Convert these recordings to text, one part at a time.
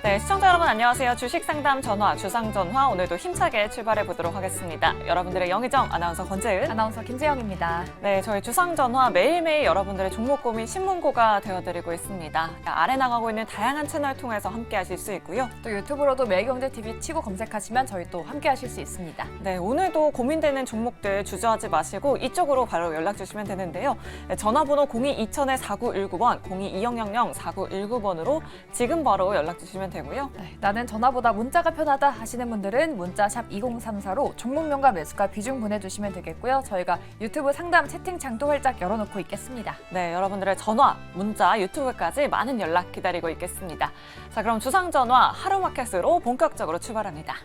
네, 시청자 여러분 안녕하세요. 주식 상담 전화, 주상 전화 오늘도 힘차게 출발해 보도록 하겠습니다. 여러분들의 영의정 아나운서 권재은, 아나운서 김세영입니다. 네, 저희 주상 전화 매일매일 여러분들의 종목 고민 신문고가 되어드리고 있습니다. 아래 나가고 있는 다양한 채널 통해서 함께하실 수 있고요. 또 유튜브로도 매일경제TV 치고 검색하시면 저희 또 함께하실 수 있습니다. 네, 오늘도 고민되는 종목들 주저하지 마시고 이쪽으로 바로 연락 주시면 되는데요. 네, 전화번호 02-2000-4919번, 02-2000-4919번으로 지금 바로 연락 주시면 되고요. 네, 나는 전화보다 문자가 편하다 하시는 분들은 문자 샵 2034로 종목명과 매수가 비중 보내주시면 되겠고요. 저희가 유튜브 상담 채팅창도 활짝 열어놓고 있겠습니다. 네, 여러분들의 전화, 문자, 유튜브까지 많은 연락 기다리고 있겠습니다. 자, 그럼 주상 전화 하루마켓으로 본격적으로 출발합니다.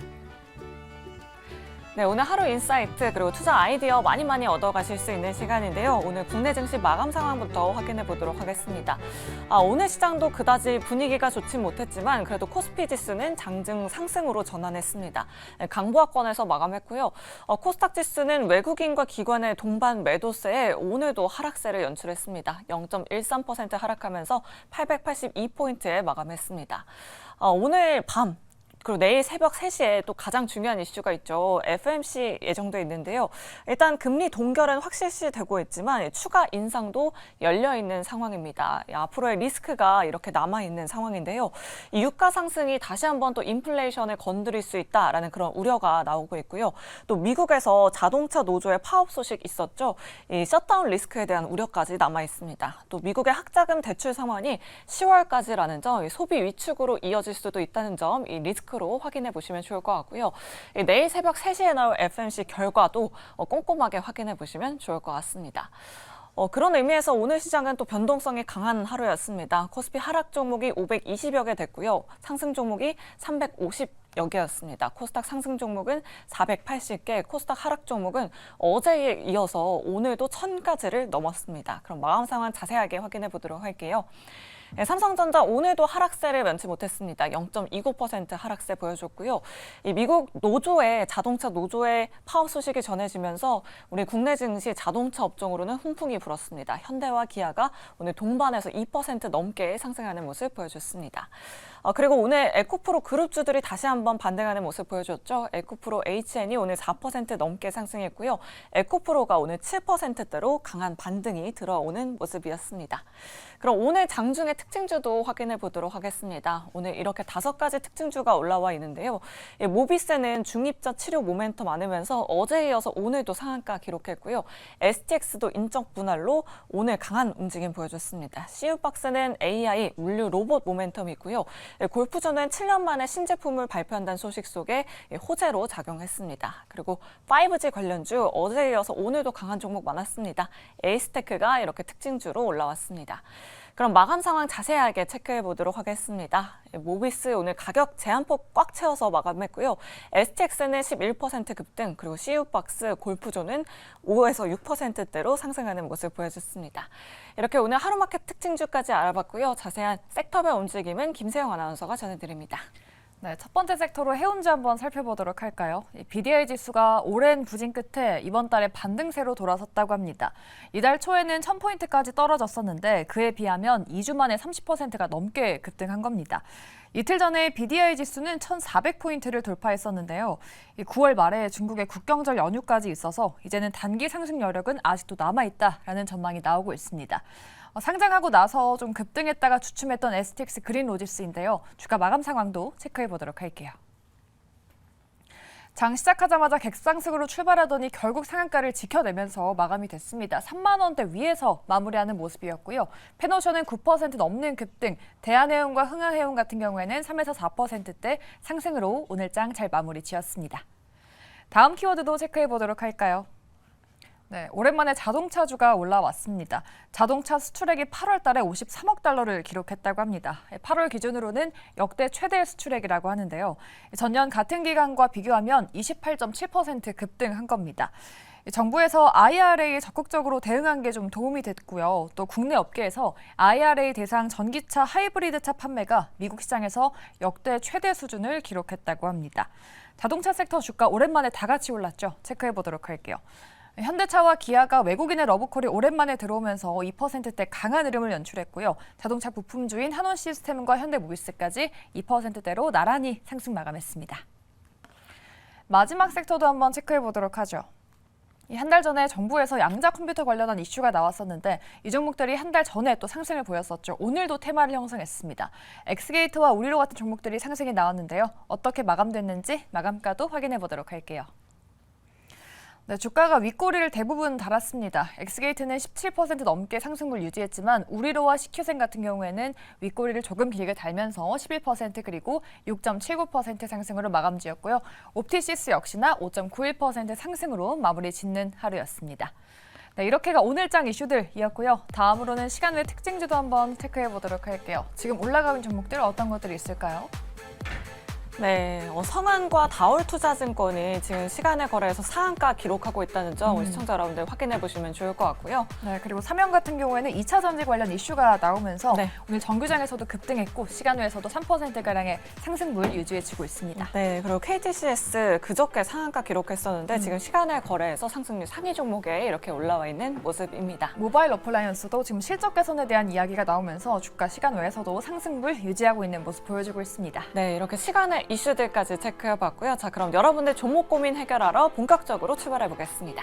네, 오늘 하루 인사이트 그리고 투자 아이디어 많이 얻어가실 수 있는 시간인데요. 오늘 국내 증시 마감 상황부터 확인해 보도록 하겠습니다. 오늘 시장도 그다지 분위기가 좋진 못했지만 그래도 코스피 지수는 장중 상승으로 전환했습니다. 네, 강보합권에서 마감했고요. 코스닥 지수는 외국인과 기관의 동반 매도세에 오늘도 하락세를 연출했습니다. 0.13% 하락하면서 882포인트에 마감했습니다. 오늘 밤 그리고 내일 새벽 3시에 또 가장 중요한 이슈가 있죠. FOMC 예정돼 있는데요. 일단 금리 동결은 확실시되고 있지만 추가 인상도 열려있는 상황입니다. 앞으로의 리스크가 이렇게 남아있는 상황인데요. 이 유가 상승이 다시 한번 또 인플레이션을 건드릴 수 있다라는 그런 우려가 나오고 있고요. 또 미국에서 자동차 노조의 파업 소식 있었죠. 이 셧다운 리스크에 대한 우려까지 남아있습니다. 또 미국의 학자금 대출 상환이 10월까지라는 점, 소비 위축으로 이어질 수도 있다는 점, 이 리스크 로 확인해 보시면 좋을 것 같고요. 내일 새벽 3시에 나올 FOMC 결과도 꼼꼼하게 확인해 보시면 좋을 것 같습니다. 그런 의미에서 오늘 시장은 또 변동성이 강한 하루였습니다. 코스피 하락 종목이 520여 개 됐고요. 상승 종목이 350여 개였습니다. 코스닥 상승 종목은 480개, 코스닥 하락 종목은 어제에 이어서 오늘도 1000가지를 넘었습니다. 그럼 마감 상황 자세하게 확인해 보도록 할게요. 네, 삼성전자 오늘도 하락세를 면치 못했습니다. 0.29% 하락세 보여줬고요. 이 미국 노조의 자동차 노조의 파업 소식이 전해지면서 우리 국내 증시 자동차 업종으로는 훈풍이 불었습니다. 현대와 기아가 오늘 동반해서 2% 넘게 상승하는 모습 보여줬습니다. 그리고 오늘 에코프로 그룹주들이 다시 한번 반등하는 모습 보여줬죠. 에코프로 HN이 오늘 4% 넘게 상승했고요. 에코프로가 오늘 7%대로 강한 반등이 들어오는 모습이었습니다. 그럼 오늘 장중의 특징주도 확인해 보도록 하겠습니다. 오늘 이렇게 5가지 특징주가 올라와 있는데요. 모비스는 중입자 치료 모멘텀 많으면서 어제에 이어서 오늘도 상한가 기록했고요. STX도 인적 분할로 오늘 강한 움직임 보여줬습니다. CU박스는 AI, 물류 로봇 모멘텀이 있고요. 골프존은 7년 만에 신제품을 발표한다는 소식 속에 호재로 작용했습니다. 그리고 5G 관련주 어제에 이어서 오늘도 강한 종목 많았습니다. 에이스테크가 이렇게 특징주로 올라왔습니다. 그럼 마감 상황 자세하게 체크해 보도록 하겠습니다. 모비스 오늘 가격 제한폭 꽉 채워서 마감했고요. STX는 11% 급등, 그리고 CU박스, 골프존은 5에서 6%대로 상승하는 모습 보여줬습니다. 이렇게 오늘 하루마켓 특징주까지 알아봤고요. 자세한 섹터별 움직임은 김세영 아나운서가 전해드립니다. 네, 첫 번째 섹터로 해운주 한번 살펴보도록 할까요? BDI 지수가 오랜 부진 끝에 이번 달에 반등세로 돌아섰다고 합니다. 이달 초에는 1000포인트까지 떨어졌었는데 그에 비하면 2주 만에 30%가 넘게 급등한 겁니다. 이틀 전에 BDI 지수는 1400포인트를 돌파했었는데요. 9월 말에 중국의 국경절 연휴까지 있어서 이제는 단기 상승 여력은 아직도 남아있다라는 전망이 나오고 있습니다. 상장하고 나서 좀 급등했다가 주춤했던 STX 그린로지스인데요. 주가 마감 상황도 체크해 보도록 할게요. 장 시작하자마자 객상승으로 출발하더니 결국 상한가를 지켜내면서 마감이 됐습니다. 3만 원대 위에서 마무리하는 모습이었고요. 페노션은 9% 넘는 급등, 대한해운과 흥하해운 같은 경우에는 3에서 4%대 상승으로 오늘 장 잘 마무리 지었습니다. 다음 키워드도 체크해 보도록 할까요? 네, 오랜만에 자동차주가 올라왔습니다. 자동차 수출액이 8월 달에 53억 달러를 기록했다고 합니다. 8월 기준으로는 역대 최대 수출액이라고 하는데요. 전년 같은 기간과 비교하면 28.7% 급등한 겁니다. 정부에서 IRA에 적극적으로 대응한 게 좀 도움이 됐고요. 또 국내 업계에서 IRA 대상 전기차 하이브리드차 판매가 미국 시장에서 역대 최대 수준을 기록했다고 합니다. 자동차 섹터 주가 오랜만에 다 같이 올랐죠. 체크해 보도록 할게요. 현대차와 기아가 외국인의 러브콜이 오랜만에 들어오면서 2%대 강한 흐름을 연출했고요. 자동차 부품주인 한원시스템과 현대모비스까지 2%대로 나란히 상승 마감했습니다. 마지막 섹터도 한번 체크해 보도록 하죠. 한 달 전에 정부에서 양자 컴퓨터 관련한 이슈가 나왔었는데 이 종목들이 한 달 전에 또 상승을 보였었죠. 오늘도 테마를 형성했습니다. 엑스게이트와 우리로 같은 종목들이 상승이 나왔는데요. 어떻게 마감됐는지 마감가도 확인해 보도록 할게요. 네, 주가가 윗꼬리를 대부분 달았습니다. 엑스게이트는 17% 넘게 상승률 유지했지만 우리로와 CQ생 같은 경우에는 윗꼬리를 조금 길게 달면서 11% 그리고 6.79% 상승으로 마감지었고요. 옵티시스 역시나 5.91% 상승으로 마무리 짓는 하루였습니다. 네, 이렇게가 오늘장 이슈들이었고요. 다음으로는 시간 외 특징주도 한번 체크해 보도록 할게요. 지금 올라가는 종목들 어떤 것들이 있을까요? 네, 성한과 다올투자증권이 지금 시간의 거래에서 상한가 기록하고 있다는 점 우리 시청자 여러분들 확인해 보시면 좋을 것 같고요. 네, 그리고 삼형 같은 경우에는 2차 전지 관련 이슈가 나오면서 네. 오늘 정규장에서도 급등했고 시간 외에서도 3%가량의 상승률 유지해주고 있습니다. 네, 그리고 KTCS 그저께 상한가 기록했었는데 지금 시간의 거래에서 상승률 상위 종목에 이렇게 올라와 있는 모습입니다. 모바일 어플라이언스도 지금 실적 개선에 대한 이야기가 나오면서 주가 시간 외에서도 상승률 유지하고 있는 모습 보여주고 있습니다. 네, 이렇게 시간의 이슈들까지 체크해봤고요. 자, 그럼 여러분들 종목 고민 해결하러 본격적으로 출발해 보겠습니다.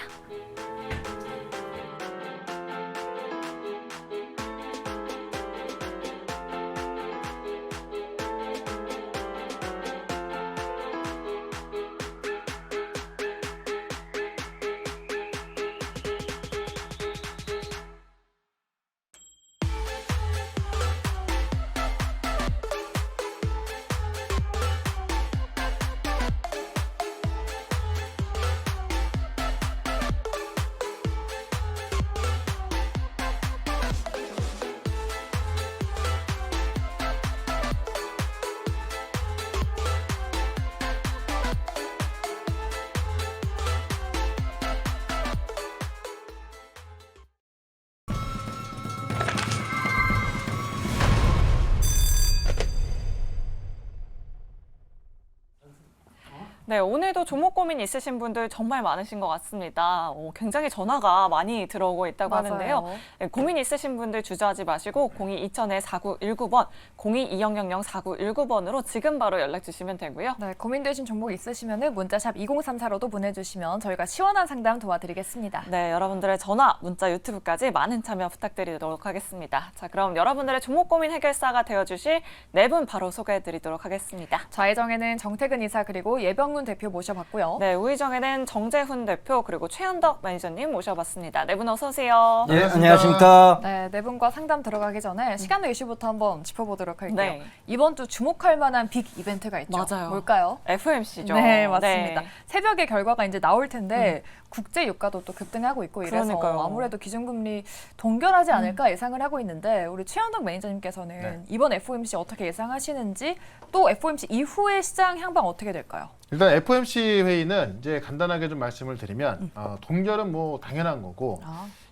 네, 오늘도 종목 고민 있으신 분들 정말 많으신 것 같습니다. 굉장히 전화가 많이 들어오고 있다고 맞아요. 하는데요. 네, 고민 있으신 분들 주저하지 마시고 02-2000-4919번, 02-200-4919번으로 지금 바로 연락 주시면 되고요. 네, 고민되신 종목 있으시면 문자샵 2034로도 보내주시면 저희가 시원한 상담 도와드리겠습니다. 네, 여러분들의 전화, 문자, 유튜브까지 많은 참여 부탁드리도록 하겠습니다. 자, 그럼 여러분들의 종목 고민 해결사가 되어주실 네 분 바로 소개해드리도록 하겠습니다. 좌회정에는 정태근 이사 그리고 예병문 대표 모셔봤고요. 네, 우의정에는 정재훈 대표 그리고 최현덕 매니저님 모셔봤습니다. 네 분 어서 오세요. 예, 안녕하십니까. 네, 네 분과 상담 들어가기 전에 시간 외 이슈부터 한번 짚어보도록 할게요. 네. 이번 주 주목할 만한 빅 이벤트가 있죠. 맞아요. 뭘까요? FOMC죠. 네, 맞습니다. 네. 새벽에 결과가 이제 나올 텐데 국제 유가도 또 급등하고 있고 이래서 그러니까요. 아무래도 기준금리 동결하지 않을까 예상을 하고 있는데 우리 최현덕 매니저님께서는 네. 이번 FOMC 어떻게 예상하시는지 또 FOMC 이후의 시장 향방 어떻게 될까요? 일단 FOMC 회의는 이제 간단하게 좀 말씀을 드리면 동결은 뭐 당연한 거고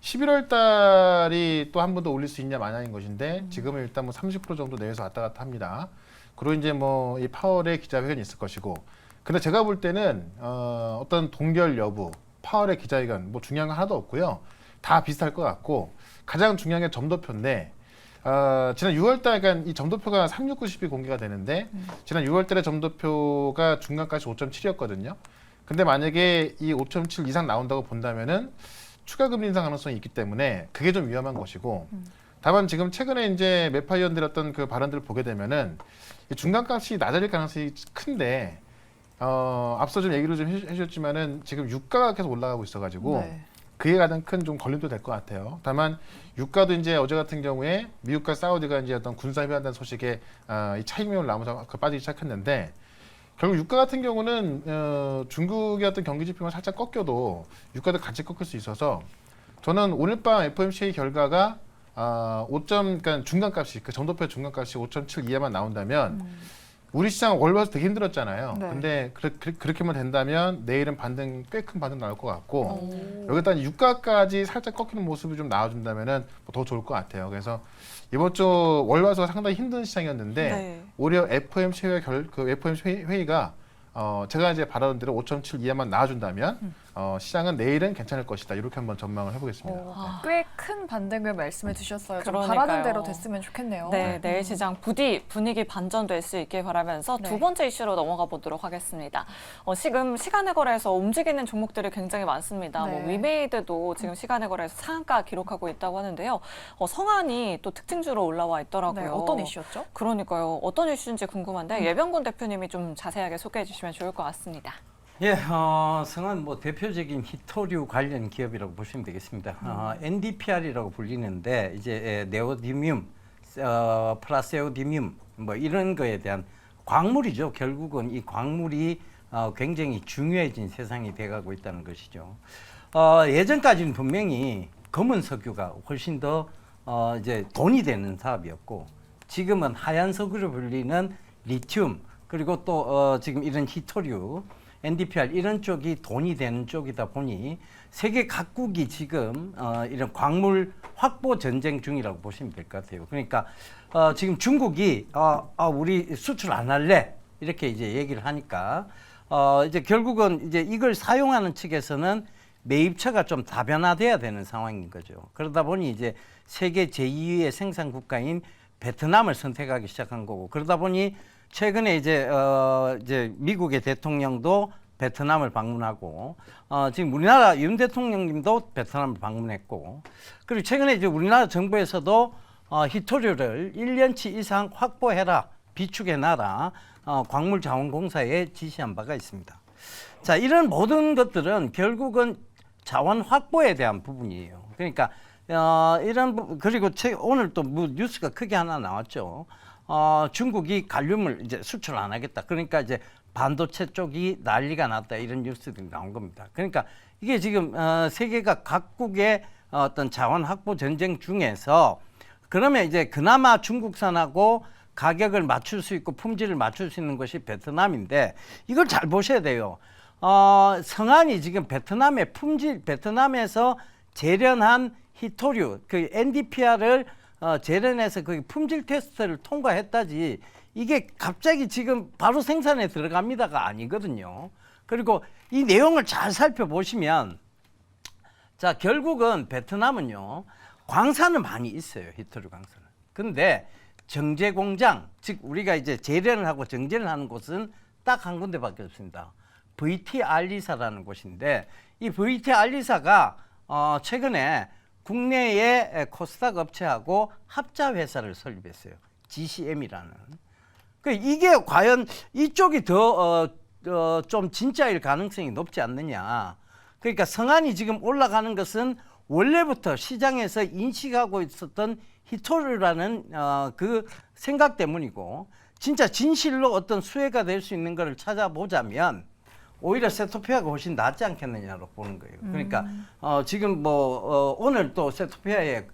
11월 달이 또 한 번 더 올릴 수 있냐 마냐인 것인데 지금은 일단 뭐 30% 정도 내에서 왔다 갔다 합니다. 그리고 이제 뭐 이 파월의 기자회견이 있을 것이고 근데 제가 볼 때는 어떤 동결 여부, 파월의 기자회견 뭐 중요한 건 하나도 없고요. 다 비슷할 것 같고 가장 중요한 게 점도표인데 지난 6월달, 그러니까 이 점도표가 36910이 공개가 되는데 지난 6월달에 점도표가 중간가시 5.7이었거든요. 근데 만약에 이 5.7 이상 나온다고 본다면은 추가 금리 인상 가능성이 있기 때문에 그게 좀 위험한 것이고 다만 지금 최근에 이제 매파 위원들의 어떤 그 발언들을 보게 되면은 이 중간값이 낮아질 가능성이 큰데 앞서 좀 얘기를 좀 해주셨지만은 지금 유가가 계속 올라가고 있어가지고. 네. 그게 가장 큰 좀 걸림도 될 것 같아요. 다만 유가도 이제 어제 같은 경우에 미국과 사우디가 이제 어떤 군사 협의한다는 소식에 이 차익명을 나오면서 빠지기 시작했는데 결국 유가 같은 경우는 중국의 어떤 경기 지표가 살짝 꺾여도 유가도 같이 꺾일 수 있어서 저는 오늘 밤 FOMC 결과가 그러니까 중간값이 그 점도표 중간값이 5.7 이하만 나온다면 우리 시장 월 봐서 되게 힘들었잖아요. 네. 근데 그렇게만 된다면 내일은 꽤 큰 반등 나올 것 같고 여기다 유가까지 살짝 꺾이는 모습이 좀 나와준다면은 더 좋을 것 같아요. 그래서 이번 주 월 봐서 상당히 힘든 시장이었는데 네. 오히려 FOMC 회의가 제가 이제 발언한 대로 5.7 이하만 나와준다면 시장은 내일은 괜찮을 것이다. 이렇게 한번 전망을 해보겠습니다. 꽤 큰 반등을 말씀해 주셨어요. 좀 그러니까요. 바라는 대로 됐으면 좋겠네요. 네, 내일 시장 부디 분위기 반전될 수 있길 바라면서 네. 두 번째 이슈로 넘어가 보도록 하겠습니다. 지금 시간의 거래에서 움직이는 종목들이 굉장히 많습니다. 네. 뭐 위메이드도 지금 시간의 거래에서 상한가 기록하고 있다고 하는데요. 성한이 또 특징주로 올라와 있더라고요. 네, 어떤 이슈였죠? 그러니까요. 어떤 이슈인지 궁금한데 예병군 대표님이 좀 자세하게 소개해 주시면 좋을 것 같습니다. 예, 성한 뭐 대표적인 히토류 관련 기업이라고 보시면 되겠습니다. NdPr이라고 불리는데 이제 네오디뮴, 프라세오디뮴 뭐 이런 거에 대한 광물이죠. 결국은 이 광물이 굉장히 중요해진 세상이 돼가고 있다는 것이죠. 예전까지는 분명히 검은 석유가 훨씬 더 이제 돈이 되는 사업이었고 지금은 하얀 석유로 불리는 리튬 그리고 또 지금 이런 히토류 NdPr 이런 쪽이 돈이 되는 쪽이다 보니 세계 각국이 지금 이런 광물 확보 전쟁 중이라고 보시면 될 것 같아요. 그러니까 지금 중국이 우리 수출 안 할래 이렇게 이제 얘기를 하니까 이제 결국은 이제 이걸 사용하는 측에서는 매입처가 좀 다변화돼야 되는 상황인 거죠. 그러다 보니 이제 세계 제2위의 생산 국가인 베트남을 선택하기 시작한 거고 그러다 보니 최근에 이제 미국의 대통령도 베트남을 방문하고 지금 우리나라 윤 대통령님도 베트남을 방문했고 그리고 최근에 이제 우리나라 정부에서도 히토류를 1년치 이상 확보해라 비축해놔라 광물자원공사에 지시한 바가 있습니다. 자 이런 모든 것들은 결국은 자원 확보에 대한 부분이에요. 그러니까 이런 그리고 오늘 또 뭐 뉴스가 크게 하나 나왔죠. 중국이 갈륨을 이제 수출 안 하겠다. 그러니까 이제 반도체 쪽이 난리가 났다. 이런 뉴스들이 나온 겁니다. 그러니까 이게 지금 세계가 각국의 어떤 자원 확보 전쟁 중에서 그러면 이제 그나마 중국산하고 가격을 맞출 수 있고 품질을 맞출 수 있는 것이 베트남인데 이걸 잘 보셔야 돼요. 성한이 지금 베트남에서 재련한 히토류, 그 NdPr을 재련해서 그 품질 테스트를 통과했다지 이게 갑자기 지금 바로 생산에 들어갑니다가 아니거든요. 그리고 이 내용을 잘 살펴보시면 자 결국은 베트남은요 광산은 많이 있어요. 히토류 광산은. 근데 정제 공장, 즉 우리가 이제 재련을 하고 정제를 하는 곳은 딱 한 군데밖에 없습니다. VT 알리사라는 곳인데 이 VT 알리사가 최근에 국내의 코스닥 업체하고 합자 회사를 설립했어요. GCM이라는. 이게 과연 이쪽이 더 좀 진짜일 가능성이 높지 않느냐. 그러니까 성한이 지금 올라가는 것은 원래부터 시장에서 인식하고 있었던 히토류라는 그 생각 때문이고 진짜 진실로 어떤 수혜가 될 수 있는 것을 찾아보자면 오히려 세토피아가 훨씬 낫지 않겠느냐로 보는 거예요. 그러니까 지금 뭐 오늘 또 세토피아에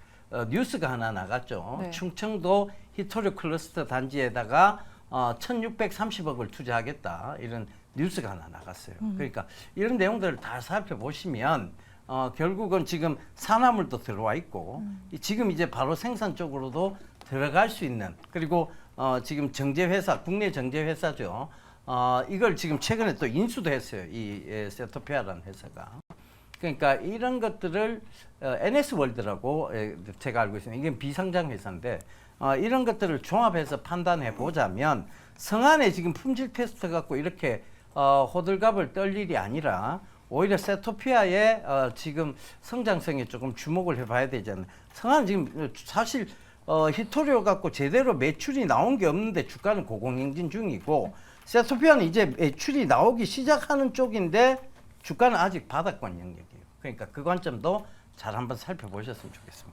뉴스가 하나 나갔죠. 네. 충청도 히토류 클러스터 단지에다가 1,630억을 투자하겠다 이런 뉴스가 하나 나갔어요. 그러니까 이런 내용들을 다 살펴보시면 결국은 지금 산화물도 들어와 있고 지금 이제 바로 생산 쪽으로도 들어갈 수 있는 그리고 지금 정제회사 국내 정제회사죠. 이걸 지금 최근에 또 인수도 했어요. 이 세토피아라는 회사가. 그러니까 이런 것들을 NS월드라고 제가 알고 있습니다. 이게 비상장 회사인데 이런 것들을 종합해서 판단해 보자면 성한에 지금 품질 테스트 갖고 이렇게 호들갑을 떨 일이 아니라 오히려 세토피아의 지금 성장성에 조금 주목을 해봐야 되잖아요. 성한은 지금 사실 히토류 갖고 제대로 매출이 나온 게 없는데 주가는 고공행진 중이고 세토피아는 이제 매출이 나오기 시작하는 쪽인데 주가는 아직 바닥권 영역이에요. 그러니까 그 관점도 잘 한번 살펴보셨으면 좋겠습니다.